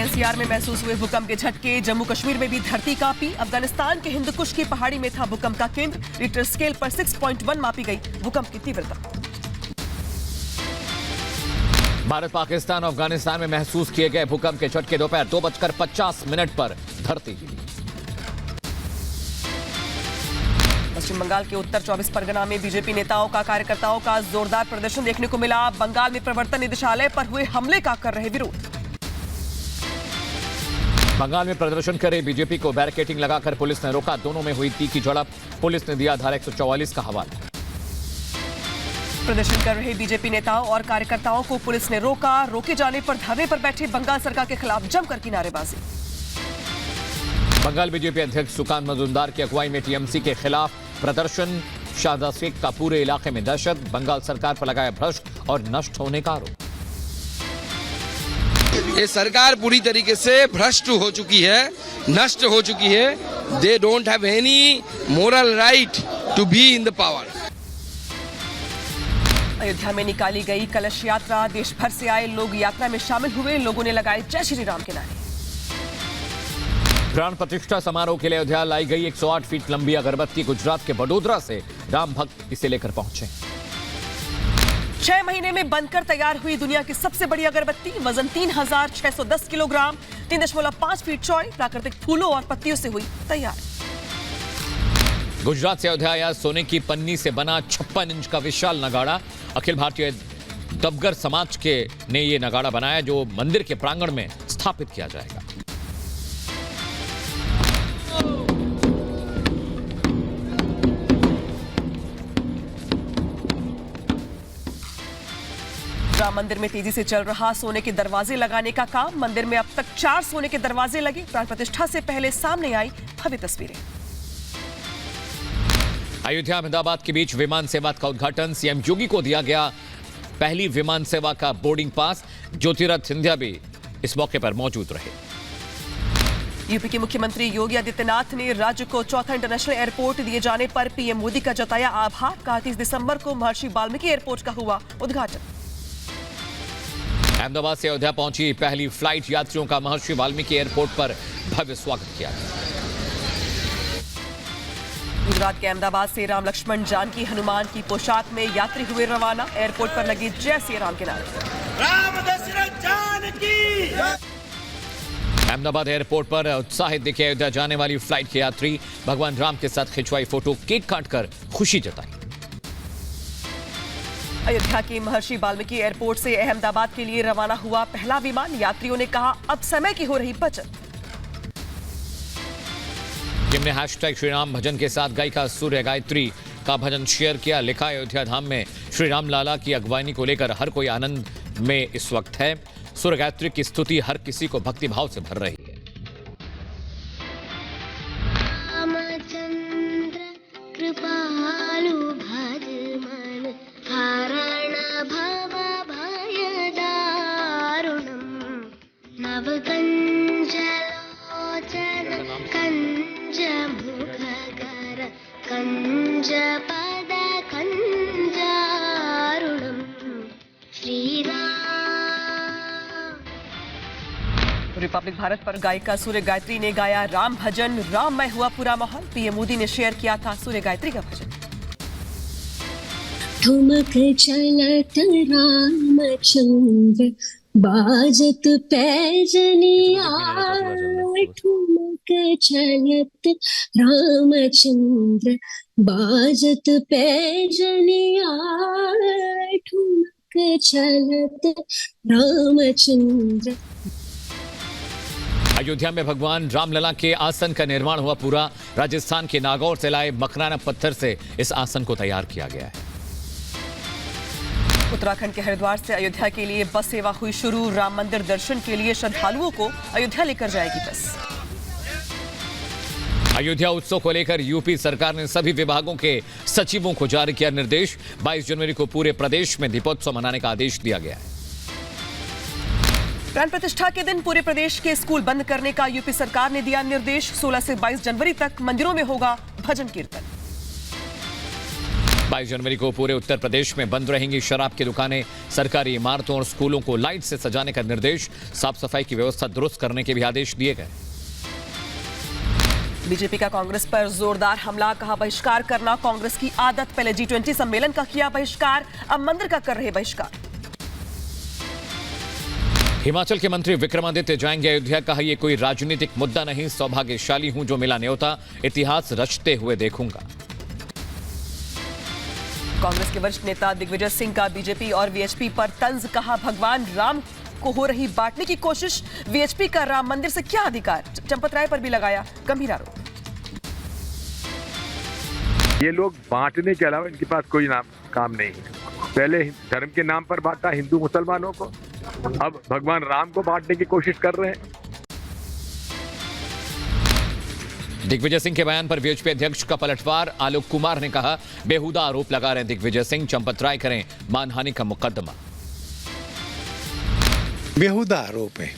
NCR में महसूस हुए भूकंप के झटके। जम्मू कश्मीर में भी धरती कांपी। अफगानिस्तान के हिंदकुश की पहाड़ी में था भूकंप का केंद्र। रिक्टर स्केल पर 6.1 मापी गई भूकंप की तीव्रता। भारत, पाकिस्तान और अफगानिस्तान में महसूस किए गए भूकंप के झटके दोपहर 2:50 पर धरती हिली। पश्चिम बंगाल के उत्तर 24 परगना में बीजेपी नेताओं का कार्यकर्ताओं का जोरदार प्रदर्शन देखने को मिला। बंगाल में प्रवर्तन निदेशालय पर हुए हमले का कर रहे विरोध। बंगाल में प्रदर्शन करे बीजेपी को बैरिकेडिंग लगाकर पुलिस ने रोका। दोनों में हुई तीखी झड़प। पुलिस ने दिया धारा 144 का हवाला। प्रदर्शन कर रहे बीजेपी नेताओं और कार्यकर्ताओं को पुलिस ने रोका। रोके जाने पर धरने पर बैठे बंगाल सरकार के खिलाफ जमकर की नारेबाजी। बंगाल बीजेपी अध्यक्ष सुकांत मजूमदार की अगुवाई में टीएमसी के खिलाफ प्रदर्शन। शाहजाद शेख का पूरे इलाके में दहशत। बंगाल सरकार पर लगाया भ्रष्ट और नष्ट होने का आरोप। ये सरकार पूरी तरीके से भ्रष्ट हो चुकी है, नष्ट हो चुकी है। They don't have any moral right to be in the power. Ayodhya में निकाली गई कलश यात्रा। देश भर से आए लोग यात्रा में शामिल हुए। लोगों ने लगाए जय श्री राम के नारे। प्राण प्रतिष्ठा समारोह के लिए अयोध्या लाई गई 108 फीट लंबी अगरबत्ती गुजरात के वडोदरा से राम भक्त इसे लेकर पहुंचे। 6 महीने में बनकर तैयार हुई दुनिया की सबसे बड़ी अगरबत्ती। वजन 3610 किलोग्राम, 3.5 फीट चौड़ी, प्राकृतिक फूलों और पत्तियों से हुई तैयार। गुजरात से अयोध्या आया सोने की पन्नी से बना 56 इंच का विशाल नगाड़ा। अखिल भारतीय दबगर समाज के ने यह नगाड़ा बनाया जो मंदिर के प्रांगण में स्थापित किया जाएगा। राम मंदिर में तेजी से चल रहा सोने के दरवाजे लगाने का काम। मंदिर में अब तक 4 सोने के दरवाजे लगे। प्राण प्रतिष्ठा से पहले सामने आई भव्य तस्वीरें। अयोध्या अहमदाबाद के बीच विमान सेवा का उद्घाटन। सीएम योगी को दिया गया पहली विमान सेवा का बोर्डिंग पास। ज्योतिरादित्य सिंधिया भी इस मौके पर मौजूद रहे। यूपी के मुख्यमंत्री योगी आदित्यनाथ ने राज्य को चौथा इंटरनेशनल एयरपोर्ट दिए जाने पर पीएम मोदी का जताया आभार। 31 दिसंबर को महर्षि वाल्मीकि एयरपोर्ट का हुआ उद्घाटन। अहमदाबाद से अयोध्या पहुंची पहली फ्लाइट यात्रियों का महर्षि वाल्मीकि एयरपोर्ट पर भव्य स्वागत किया गया। गुजरात के अहमदाबाद से राम लक्ष्मण जानकी हनुमान की पोशाक में यात्री हुए रवाना। एयरपोर्ट पर लगे जय श्री राम के नारे। राम दशरथ जानकी। अहमदाबाद एयरपोर्ट पर उत्साहित दिखे अयोध्या जाने वाली फ्लाइट के यात्री। भगवान राम के साथ खिंचवाई फोटो, केक काटकर खुशी जताई। अयोध्या के महर्षि वाल्मीकि एयरपोर्ट से अहमदाबाद के लिए रवाना हुआ पहला विमान। यात्रियों ने कहा अब समय की हो रही बचत। जिनने हैशटैग श्री राम भजन के साथ गायिका सूर्य गायत्री का भजन शेयर किया। लिखा अयोध्या धाम में श्री राम लाला की अगवानी को लेकर हर कोई आनंद में इस वक्त है। सूर्य गायत्री की स्तुति हर किसी को भक्तिभाव से भर रही है। रिपब्लिक भारत पर गायिका सूर्य गायत्री ने गाया राम भजन। राममय हुआ पूरा माहौल। पीएम मोदी ने शेयर किया था सूर्य गायत्री का भजन। ठुमक चलत रामचंद्र बाजत पैजनिया। ठुमक चलत रामचंद्र बाजत पैजनिया। ठुमक चलत रामचंद्र। अयोध्या में भगवान रामलला के आसन का निर्माण हुआ पूरा। राजस्थान के नागौर से लाए मकराना पत्थर से इस आसन को तैयार किया गया है। उत्तराखंड के हरिद्वार से अयोध्या के लिए बस सेवा हुई शुरू। राम मंदिर दर्शन के लिए श्रद्धालुओं को अयोध्या लेकर जाएगी बस। अयोध्या उत्सव को लेकर यूपी सरकार ने सभी विभागों के सचिवों को जारी किया निर्देश। 22 जनवरी को पूरे प्रदेश में दीपोत्सव मनाने का आदेश दिया गया है। प्राण प्रतिष्ठा के दिन पूरे प्रदेश के स्कूल बंद करने का यूपी सरकार ने दिया निर्देश। 16 से 22 जनवरी तक मंदिरों में होगा भजन कीर्तन। 22 जनवरी को पूरे उत्तर प्रदेश में बंद रहेंगी शराब की दुकानें। सरकारी इमारतों और स्कूलों को लाइट से सजाने का निर्देश। साफ सफाई की व्यवस्था दुरुस्त करने के भी आदेश दिए गए। बीजेपी का कांग्रेस पर जोरदार हमला, कहा बहिष्कार करना कांग्रेस की आदत। पहले G20 सम्मेलन का किया बहिष्कार, अब मंदिर का कर रहे बहिष्कार। हिमाचल के मंत्री विक्रमादित्य जाएंगे अयोध्या। कहा यह कोई राजनीतिक मुद्दा नहीं, सौभाग्यशाली हूं जो मिला न्योता, इतिहास रचते हुए देखूंगा। कांग्रेस के वरिष्ठ नेता दिग्विजय सिंह का बीजेपी और वीएचपी पर तंज, कहा भगवान राम को हो रही बांटने की कोशिश, वीएचपी का राम मंदिर से क्या अधिकार। चंपत राय पर भी लगाया गंभीर आरोप। ये लोग बांटने के अलावा इनके पास कोई काम नहीं है। पहले धर्म के नाम पर बांटा हिंदू मुसलमानों को, अब भगवान राम को बांटने की कोशिश कर रहे हैं। दिग्विजय सिंह के बयान पर वीएचपी अध्यक्ष का पलटवार। आलोक कुमार ने कहा बेहुदा आरोप लगा रहे हैं दिग्विजय सिंह, चंपत राय करें मानहानि का मुकदमा। बेहुदा आरोप है,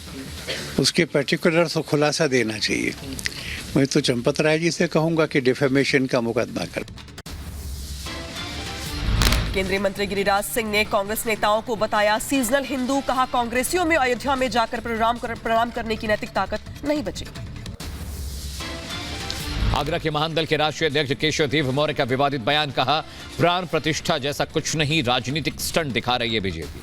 उसके पर्टिकुलर तो खुलासा देना चाहिए। मैं तो चंपत राय जी से कहूंगा कि डिफेमेशन का मुकदमा कर। केंद्रीय मंत्री गिरिराज सिंह ने कांग्रेस नेताओं को बताया सीजनल हिंदू, कहा कांग्रेसियों में अयोध्या में जाकर प्रणाम करने की नैतिक ताकत नहीं बची। आगरा के महान दल के राष्ट्रीय अध्यक्ष केशवदेव मौर्य का विवादित बयान, कहा प्राण प्रतिष्ठा जैसा कुछ नहीं, राजनीतिक स्टंट दिखा रही है बीजेपी।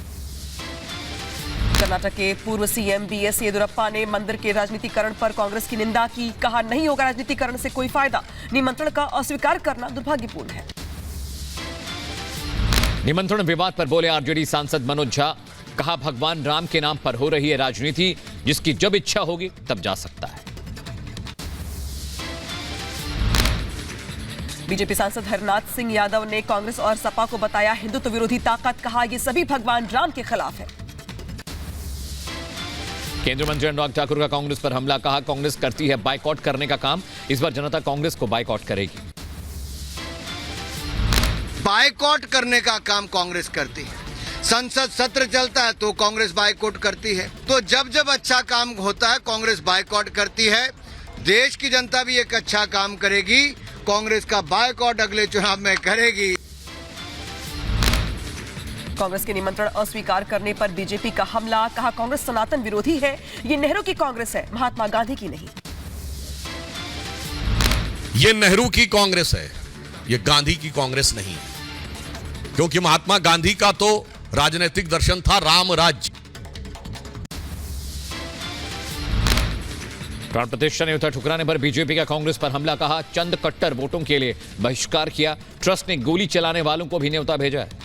कर्नाटक के पूर्व सीएम बीएस येदियुरप्पा ने मंदिर के राजनीतिकरण पर कांग्रेस की निंदा की, कहा नहीं होगा राजनीतिकरण से कोई फायदा, निमंत्रण का अस्वीकार करना दुर्भाग्यपूर्ण है। निमंत्रण विवाद पर बोले आरजेडी सांसद मनोज झा, कहा भगवान राम के नाम पर हो रही है राजनीति, जिसकी जब इच्छा होगी तब जा सकता है। बीजेपी सांसद हरनाथ सिंह यादव ने कांग्रेस और सपा को बताया हिंदुत्व विरोधी ताकत, कहा ये सभी भगवान राम के खिलाफ है। केंद्रीय मंत्री अनुराग ठाकुर का कांग्रेस पर हमला, कहा कांग्रेस करती है बायकॉट करने का काम, इस बार जनता कांग्रेस को बायकॉट करेगी। बायकॉट करने का काम कांग्रेस करती है। संसद सत्र चलता है तो कांग्रेस बायकॉट करती है, तो जब जब अच्छा काम होता है कांग्रेस बायकॉट करती है। देश की जनता भी एक अच्छा काम करेगी, कांग्रेस का बायकॉट अगले चुनाव में करेगी। कांग्रेस के निमंत्रण अस्वीकार करने पर बीजेपी का हमला, कहा कांग्रेस सनातन विरोधी है, ये नेहरू की कांग्रेस है, महात्मा गांधी की नहीं। ये नेहरू की कांग्रेस है, ये गांधी की कांग्रेस नहीं है, क्योंकि महात्मा गांधी का तो राजनीतिक दर्शन था राम राज्य। प्राण प्रतिष्ठा न्योता ठुकराने पर बीजेपी का कांग्रेस पर हमला, कहा चंद कट्टर वोटों के लिए बहिष्कार किया, ट्रस्ट ने गोली चलाने वालों को भी न्योता भेजा है।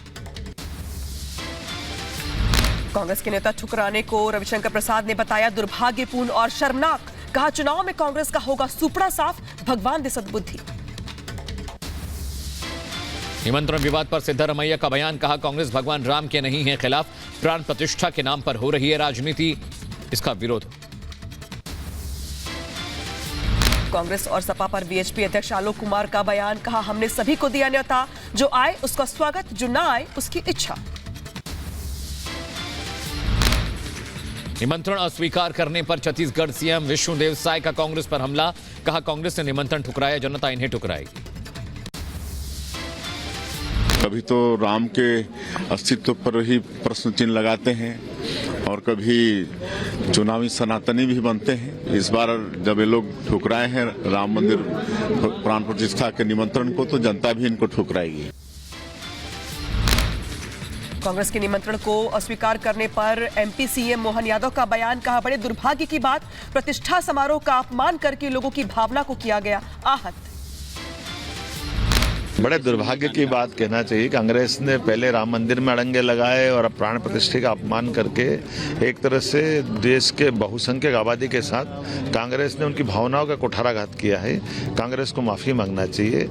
कांग्रेस के नेता ठुकराने को रविशंकर प्रसाद ने बताया दुर्भाग्यपूर्ण और शर्मनाक, कहा चुनाव में कांग्रेस का होगा सुपड़ा साफ, भगवान दे सद्बुद्धि। निमंत्रण विवाद पर सिद्धारमैया का बयान, कहा कांग्रेस भगवान राम के नहीं है खिलाफ, प्राण प्रतिष्ठा के नाम पर हो रही है राजनीति, इसका विरोध। कांग्रेस और सपा पर वीएचपी अध्यक्ष आलोक कुमार का बयान, कहा हमने सभी को दिया न्योता, जो आए उसका स्वागत, जो ना आए उसकी इच्छा। निमंत्रण अस्वीकार करने पर छत्तीसगढ़ सीएम विष्णुदेव साय का कांग्रेस पर हमला, कहा कांग्रेस ने निमंत्रण ठुकराया, जनता इन्हें ठुकराएगी। कभी तो राम के अस्तित्व पर ही प्रश्न चिन्ह लगाते हैं और कभी चुनावी सनातनी भी बनते हैं। इस बार जब ये लोग ठुकराए हैं राम मंदिर प्राण प्रतिष्ठा के निमंत्रण को, तो जनता भी इनको ठुकराएगी। कांग्रेस के निमंत्रण को अस्वीकार करने पर एमपी सीएम मोहन यादव का बयान, कहा बड़े दुर्भाग्य की बात, प्रतिष्ठा समारोह का अपमान करके लोगों की भावना को किया गया आहत। बड़े दुर्भाग्य की बात कहना चाहिए। कांग्रेस ने पहले राम मंदिर में अड़ंगे लगाए और अब प्राण प्रतिष्ठा का अपमान करके एक तरह से देश के बहुसंख्यक आबादी के साथ कांग्रेस ने उनकी भावनाओं का कुठाराघात किया है। कांग्रेस को माफी मांगना चाहिए।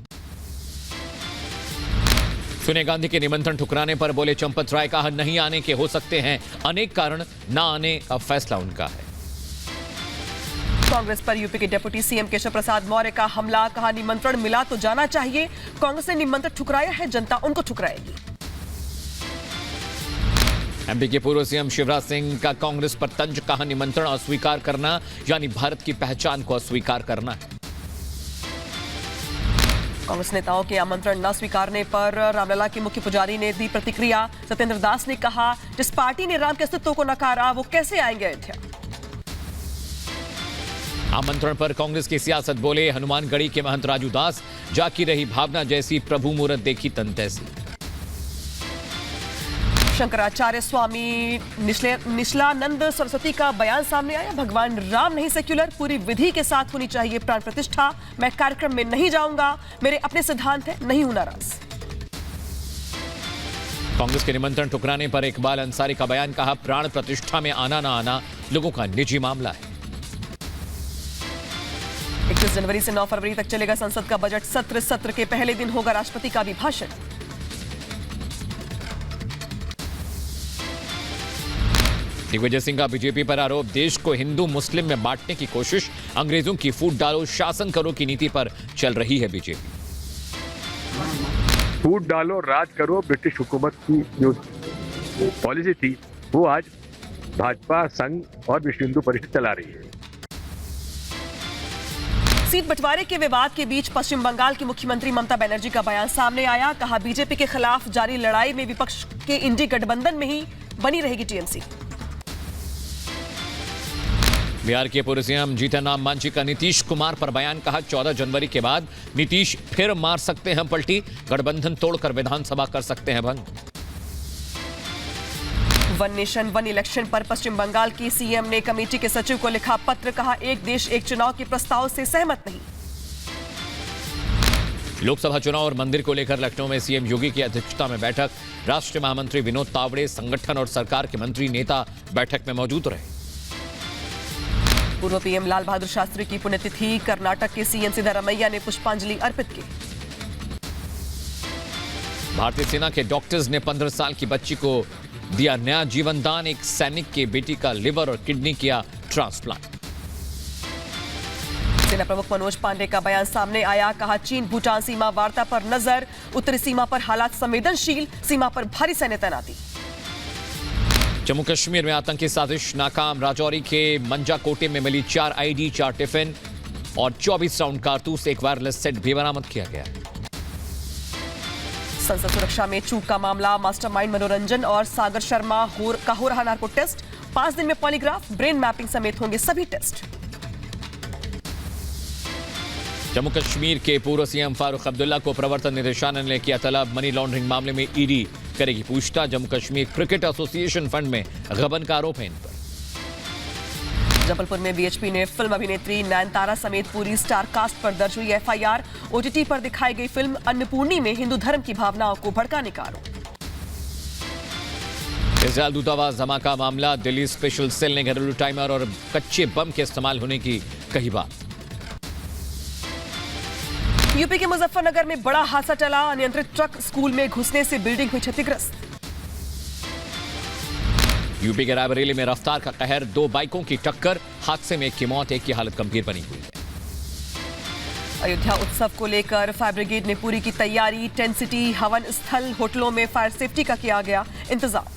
सोनिया गांधी के निमंत्रण ठुकराने पर बोले चंपत राय, कहा नहीं आने के हो सकते हैं अनेक कारण, ना आने का फैसला उनका है। कांग्रेस पर यूपी के डिप्टी सीएम केशव प्रसाद मौर्य का हमला, कहा निमंत्रण मिला तो जाना चाहिए, कांग्रेस ने निमंत्रण ठुकराया है, जनता उनको ठुकराएगी। एमपी के पूर्व सीएम शिवराज सिंह का कांग्रेस पर तंज, कहा निमंत्रण अस्वीकार करना यानी भारत की पहचान को अस्वीकार करना है। कांग्रेस नेताओं के आमंत्रण न स्वीकारने पर रामलला के मुख्य पुजारी ने दी प्रतिक्रिया। सत्येंद्र दास ने कहा, जिस पार्टी ने राम के अस्तित्व को नकारा वो कैसे आएंगे अयोध्या। आमंत्रण पर कांग्रेस की सियासत बोले हनुमानगढ़ी के महंत राजू दास, जाकी रही भावना जैसी, प्रभु मूरत देखी तन तैसी। शंकराचार्य स्वामी निश्लानंद सरस्वती का बयान सामने आया। भगवान राम नहीं सेक्युलर, पूरी विधि के साथ होनी चाहिए प्राण प्रतिष्ठा। मैं कार्यक्रम में नहीं जाऊंगा, मेरे अपने सिद्धांत है, नहीं हूं नाराज। कांग्रेस के निमंत्रण ठुकराने पर इकबाल अंसारी का बयान, कहा प्राण प्रतिष्ठा में आना ना आना लोगों का निजी मामला है। 21 जनवरी से 9 फरवरी तक चलेगा संसद का बजट सत्र। सत्र के पहले दिन होगा राष्ट्रपति का अभिभाषण। दिग्विजय सिंह का बीजेपी पर आरोप, देश को हिंदू मुस्लिम में बांटने की कोशिश, अंग्रेजों की फूट डालो शासन करो की नीति पर चल रही है बीजेपी। फूट डालो राज करो ब्रिटिश हुकूमत की जो पॉलिसी थी वो आज भाजपा, संघ और विश्व हिंदू परिषद चला रही है। सीट बंटवारे के विवाद के बीच पश्चिम बंगाल की मुख्यमंत्री ममता बनर्जी का बयान सामने आया। कहा, बीजेपी के खिलाफ जारी लड़ाई में विपक्ष के इंडी गठबंधन में ही बनी रहेगी टीएमसी। बिहार के पूर्व सीएम जीतन राम मांझी का नीतीश कुमार पर बयान, कहा 14 जनवरी के बाद नीतीश फिर मार सकते हैं पलटी, गठबंधन तोड़कर विधानसभा कर सकते हैं भंग। वन नेशन वन इलेक्शन पर पश्चिम बंगाल की सीएम ने कमेटी के सचिव को लिखा पत्र। कहा, एक देश एक चुनाव के प्रस्ताव से सहमत नहीं। लोकसभा चुनाव और मंदिर को लेकर लखनऊ में सीएम योगी की अध्यक्षता में बैठक। राष्ट्रीय महामंत्री विनोद तावड़े, संगठन और सरकार के मंत्री नेता बैठक में मौजूद रहे। पूर्व पीएम लाल बहादुर शास्त्री की पुण्यतिथि, कर्नाटक के सीएम सिद्धारमैया ने पुष्पांजलि अर्पित की। भारतीय सेना के डॉक्टर्स ने 15 साल की बच्ची को दिया नया जीवन दान। एक सैनिक की बेटी का लिवर और किडनी किया ट्रांसप्लांट। सेना प्रमुख मनोज पांडे का बयान सामने आया। कहा, चीन भूटान सीमा वार्ता पर नजर, उत्तरी सीमा पर हालात संवेदनशील, सीमा पर भारी सैन्य तैनाती। जम्मू कश्मीर में आतंकी साजिश नाकाम। राजौरी के मंजाकोटे में मिली 4 आईडी, 4 टिफिन और 24 राउंड कारतूस, एक वायरलेस सेट भी बरामद किया गया। संसद सुरक्षा में चूक का मामला। मास्टरमाइंड मनोरंजन और सागर शर्मा का हो रहा नार्को टेस्ट। 5 दिन में पॉलीग्राफ, ब्रेन मैपिंग समेत होंगे सभी टेस्ट। जम्मू कश्मीर के पूर्व सीएम फारूक अब्दुल्ला को प्रवर्तन निदेशालय ने किया तलब। मनी लॉन्ड्रिंग मामले में ईडी करेगी पूछताछ। Jammu Kashmir cricket association fund में गबन का आरोप है इन पर। जबलपुर में बीएचपी ने फिल्म अभिनेत्री नयनतारा समेत पूरी स्टार कास्ट पर दर्ज हुई एफआईआर। ओटीटी पर दिखाई गई फिल्म अन्नपूर्णी में हिंदू धर्म की भावनाओं को भड़काने का आरोप। इजरायल दूतावास धमाका मामला। दिल्ली स्पेशल सेल ने घरेलू टाइमर और कच्चे बम के इस्तेमाल होने की कही बात। यूपी के मुजफ्फरनगर में बड़ा हादसा टला। अनियंत्रित ट्रक स्कूल में घुसने से बिल्डिंग हुई क्षतिग्रस्त। यूपी के रायबरेली में रफ्तार का कहर, 2 बाइकों की टक्कर, हादसे में एक की मौत, एक की हालत गंभीर बनी हुई है। अयोध्या उत्सव को लेकर फायर ब्रिगेड ने पूरी की तैयारी। टेंट सिटी, हवन स्थल, होटलों में फायर सेफ्टी का किया गया इंतजाम।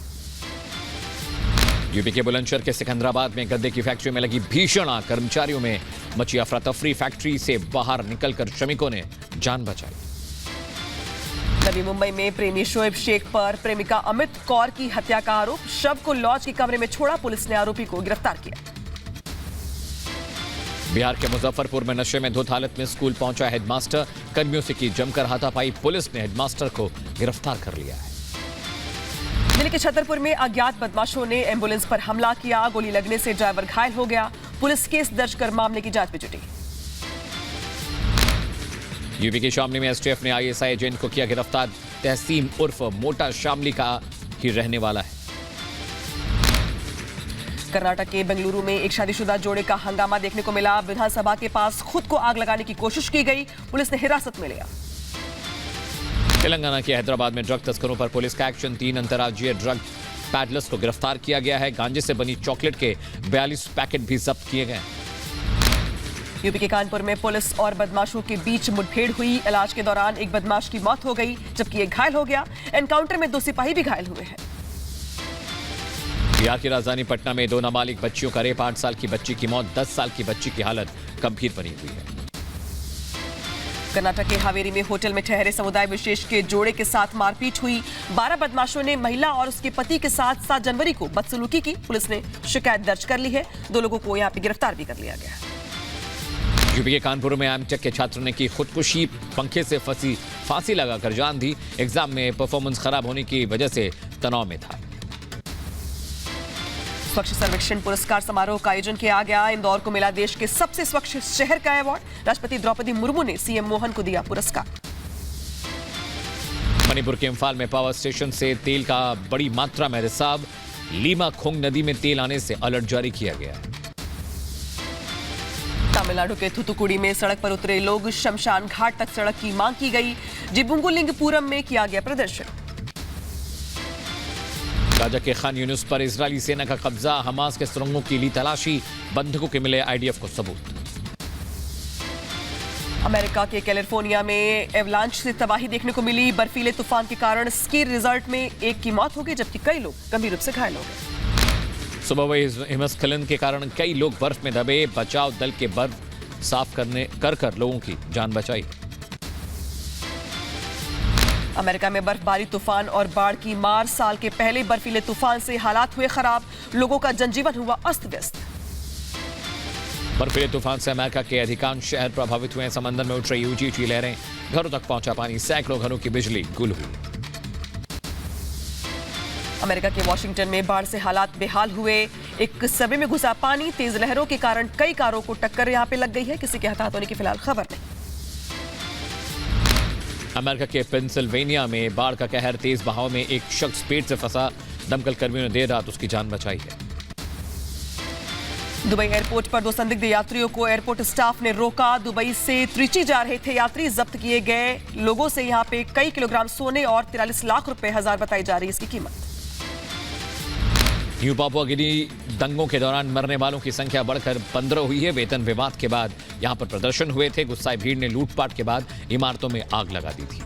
यूपी के बुलंदशहर के सिकंदराबाद में गद्दे की फैक्ट्री में लगी भीषण आग, कर्मचारियों में मची अफरा तफरी। फैक्ट्री से बाहर निकलकर श्रमिकों ने जान बचाई। नवी मुंबई में प्रेमी शोएब शेख पर प्रेमिका अमित कौर की हत्या का आरोप। शव को लॉज के कमरे में छोड़ा, पुलिस ने आरोपी को गिरफ्तार किया। बिहार के मुजफ्फरपुर में नशे में धुत हालत में स्कूल पहुंचा हेडमास्टर, कर्मियों से की जमकर हाथापाई, पुलिस ने हेडमास्टर को गिरफ्तार कर लिया है। दिल्ली के छतरपुर में अज्ञात बदमाशों ने एम्बुलेंस पर हमला किया, गोली लगने से ड्राइवर घायल हो गया। पुलिस केस दर्ज कर मामले की जांच में जुटी। यूपी के शामली में एसटीएफ ने आईएसआई एजेंट को किया गिरफ्तार। तहसीम उर्फ मोटा शामली का ही रहने वाला है। कर्नाटक के बेंगलुरु में एक शादीशुदा जोड़े का हंगामा देखने को मिला। विधानसभा के पास खुद को आग लगाने की कोशिश की गई, पुलिस ने हिरासत में लिया। तेलंगाना के हैदराबाद में ड्रग तस्करों पर पुलिस का एक्शन। 3 अंतर्राज्यीय ड्रग पैडलर्स को गिरफ्तार किया गया है। गांजे से बनी चॉकलेट के 42 पैकेट भी जब्त किए गए। यूपी के कानपुर में पुलिस और बदमाशों के बीच मुठभेड़ हुई। इलाज के दौरान एक बदमाश की मौत हो गई, जबकि एक घायल हो गया। एनकाउंटर में 2 सिपाही भी घायल हुए हैं। बिहार की राजधानी पटना में 2 नाबालिग बच्चियों का रेप, 8 साल की बच्ची की मौत, 10 साल की बच्ची की हालत गंभीर बनी हुई है। कर्नाटक के हावेरी में होटल में ठहरे समुदाय विशेष के जोड़े के साथ मारपीट हुई। 12 बदमाशों ने महिला और उसके पति के साथ 7 जनवरी को बदसलूकी की। पुलिस ने शिकायत दर्ज कर ली है। 2 लोगों को यहां पे गिरफ्तार भी कर लिया गया है। यूपी के कानपुर में एमटेक के छात्र ने की खुदकुशी। पंखे से फंसी फांसी लगाकर जान दी। एग्जाम में परफॉर्मेंस खराब होने की वजह से तनाव में था। स्वच्छ सर्वेक्षण पुरस्कार समारोह का आयोजन किया गया। इंदौर को मिला देश के सबसे स्वच्छ शहर का अवार्ड। राष्ट्रपति द्रौपदी मुर्मू ने सीएम मोहन को दिया पुरस्कार। मणिपुर के इम्फाल में पावर स्टेशन से तेल का बड़ी मात्रा में रिसाव। लीमा खोंग नदी में तेल आने से अलर्ट जारी किया गया है। तमिलनाडु के थुथुकुडी में सड़क पर उतरे लोग। शमशान घाट तक सड़क की मांग की गई। जिबुंगुलिंगपुरम में किया गया प्रदर्शन। गाजा के खान यूनुस पर इजरायली सेना का कब्जा। हमास के सुरंगों की ली तलाशी। बंधकों के मिले आईडीएफ को सबूत। अमेरिका के कैलिफोर्निया में एवलांच से तबाही देखने को मिली। बर्फीले तूफान के कारण स्की रिजॉर्ट में एक की मौत हो गई, जबकि कई लोग गंभीर रूप से घायल हो गए। सुबह हुए हिमस्खलन के कारण कई लोग बर्फ में दबे। बचाव दल के बर्फ साफ कर लोगों की जान बचाई। अमेरिका में बर्फबारी, तूफान और बाढ़ की मार। साल के पहले बर्फीले तूफान से हालात हुए खराब। लोगों का जनजीवन हुआ अस्त व्यस्त। बर्फीले तूफान से अमेरिका के अधिकांश शहर प्रभावित हुए। समंदर में उठ रही ऊंची लहरें। घरों तक पहुंचा पानी। सैकड़ों घरों की बिजली गुल हुई। अमेरिका के वॉशिंगटन में बाढ़ से हालात बेहाल हुए। एक सबे में घुसा पानी। तेज लहरों के कारण कई कारों को टक्कर यहां पे लग गई है। किसी के हताहत होने की फिलहाल खबर नहीं। अमेरिका के पेंसिल्वेनिया में बाढ़ का कहर। तेज बहाव में एक शख्स पेट से फंसा। दमकल कर्मियों ने देर रात उसकी जान बचाई है। दुबई एयरपोर्ट पर 2 संदिग्ध यात्रियों को एयरपोर्ट स्टाफ ने रोका। दुबई से त्रिची जा रहे थे यात्री। जब्त किए गए लोगों से यहां पे कई किलोग्राम सोने और 43 लाख रुपए हजार बताई जा रही है इसकी कीमत। न्यू पापुआ गिनी दंगों के दौरान मरने वालों की संख्या बढ़कर 15 हुई है। वेतन विवाद के बाद यहां पर प्रदर्शन हुए थे। गुस्साए भीड़ ने लूटपाट के बाद इमारतों में आग लगा दी थी।